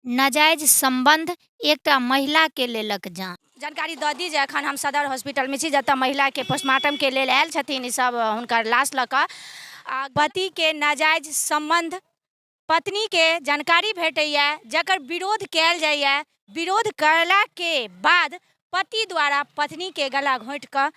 नाजायज संबंध एकटा महिला के लेलक जान। जानकारी दऽ दी जे एखन हम सदर हॉस्पिटल में छी जतऽ महिला के पोस्टमार्टम के लेल आयल छथिन ई सब हुनकर लाश लऽ कऽ आ पति के नाजायज संबंध पत्नी के जानकारी भेटैया जकर विरोध कयल जाइया। विरोध करला के बाद पति द्वारा पत्नी के गला घोंटि कऽ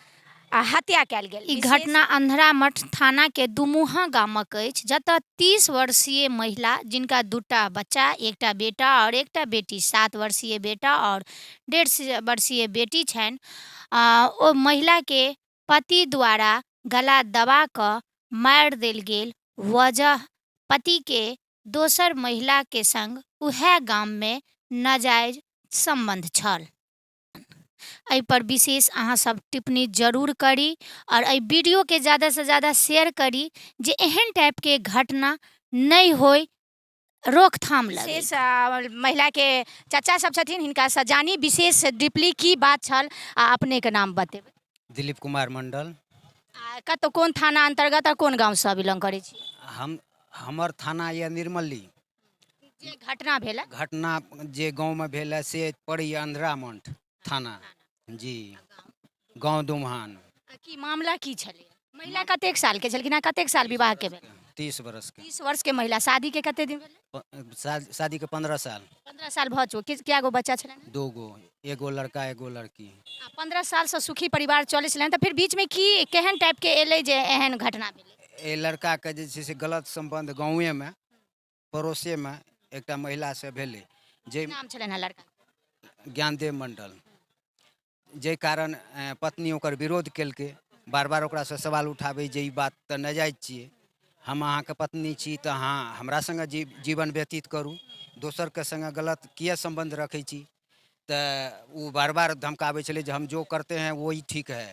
आ हत्या कयल गेल। ई घटना अंधरामठ थाना के दुमुहा गामक अछि जतऽ 30 वर्षीय महिला जिनका दूटा बच्चा एकटा बेटा और एकटा बेटी 7 वर्षीय बेटा और 1.5 वर्षीय बेटी छनि ओ महिला के पति द्वारा गला दबा कऽ मारि देल गेल। वजह पति के दोसर महिला के संग उहे गाम में नाजायज संबंध छल। एहि पर विशेष अहाँ सब टिप्पणी जरूर करी और एहि वीडियो के ज़्यादा से ज़्यादा शेयर करी जे एहन टाइप के घटना नहीं होय, रोकथाम लगे। विशेष महिला के चाचा सब छथिन हिनका से जानी विशेष डीपली की बात छल आ अपने के नाम बतेबै। दिलीप कुमार मंडल। कतौ कोन थाना अंतर्गत और कोन गांव से बिलोंग करै छी? हमर थाना ये निर्मली। जे घटना भेल घटना जे गांव में भेल से पड़ी अंधरामठ थाना जी गांव दुम्हान। की मामला की छलै? महिला कतेक साल के छलखिन? कतेक साल विवाह के भेल? 30 वर्ष के। 30 वर्ष के महिला। शादी के कते दिन भेल? शादी के 15 साल। 15 साल भ चुक। क्या गो बच्चा छलन? 2 गो, एगो लड़का एगो लड़की। 15 साल से सुखी परिवार चलै छलन त फिर बीच में की केहन टाइप के एलै जे एहन घटना भेलै? ए लड़का के जे छै से गलत संबंध गांवे में पड़ोसे में एकटा महिला से भेलै जे नाम छलन लड़का? ज्ञानदेव मंडल। जे कारण पत्नी ओकर विरोध केलकै, बार बार ओकरा से सवाल उठाबै जे ई बात तऽ नाजायज छियै, हम अहाँके पत्नी छी तऽ अहाँ हमरा संगे जीवन व्यतीत करू, दोसर के संगे गलत किया संबंध रखै छी। तऽ वो बार बार धमकाबै छलै जे हम जो करते हैं वही ठीक है,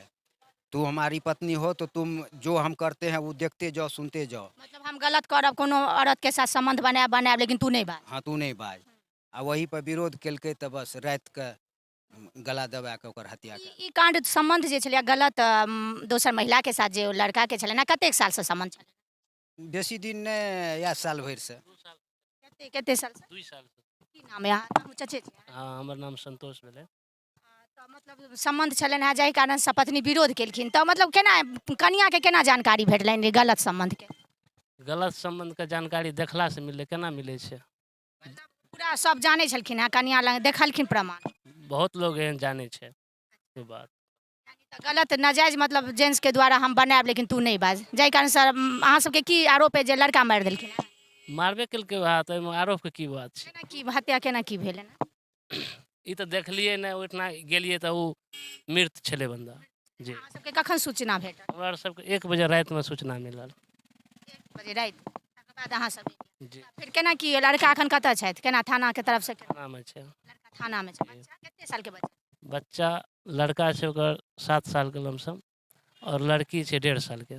तू हमारी पत्नी हो तो तुम जो हम करते हैं वो देखते जाओ सुनते जाओ। मतलब हम गलत करब कोनो औरत के साथ संबंध बनाएब लेकिन तू नहीं बाज। हाँ तू नहीं बाज। आ वही पर विरोध केलकै तऽ बस रात के गला दबा के ओकर हत्या कर। ई कांड संबंध जे छलै गलत दोसर महिला के साथ जे लड़का के छलै ना कतेक साल से संबंध छलै? बेसी दिन नहीं, या साल भर से। कते साल से? 2 साल से। की नाम है? नाम चचे छी? हाँ हमर नाम संतोष भेलै। तो मतलब संबंध छलन है जाहि कारण से पत्नी विरोध केलखिन तो मतलब केना कन्या के केना जानकारी भेटलनि रे गलत संबंध के? गलत संबंध के जानकारी देखला से मिले, केना मिले छै? पूरा सब जाने छलखिन है कन्या लग देखलखिन प्रमाण? बहुत लोग एहन जाने छै ये बात। तो गलत नाजायज मतलब जेंट्स के द्वारा हम बनाएब लेकिन तू नहीं बाज जाहि कारण से अहाँ सबके की आरोप है जे लड़का मारि देलखिन? मारबे केलकै वहाँ तो एहिमे आरोप के की बात छै? केना की हत्या केना की भेलै? ई तो देखलिए ना, ओठना गेलिए तो वो मृत छले बंदा जी। अहाँ सबके कखन सूचना भेटल? हमरा सबके 1 बजे रात में सूचना मिलल। 1 बजे रात तकर बाद अहाँ सब जी। फिर केना की लड़का अखन कतऽ छथि? केना थाना के तरफ से थाना में छै। लड़का थाना में छै। बच्चा कते साल के बच्चा? बच्चा लड़का छै ओकर 7 साल के लमसम और लड़की छै 1.5 साल के।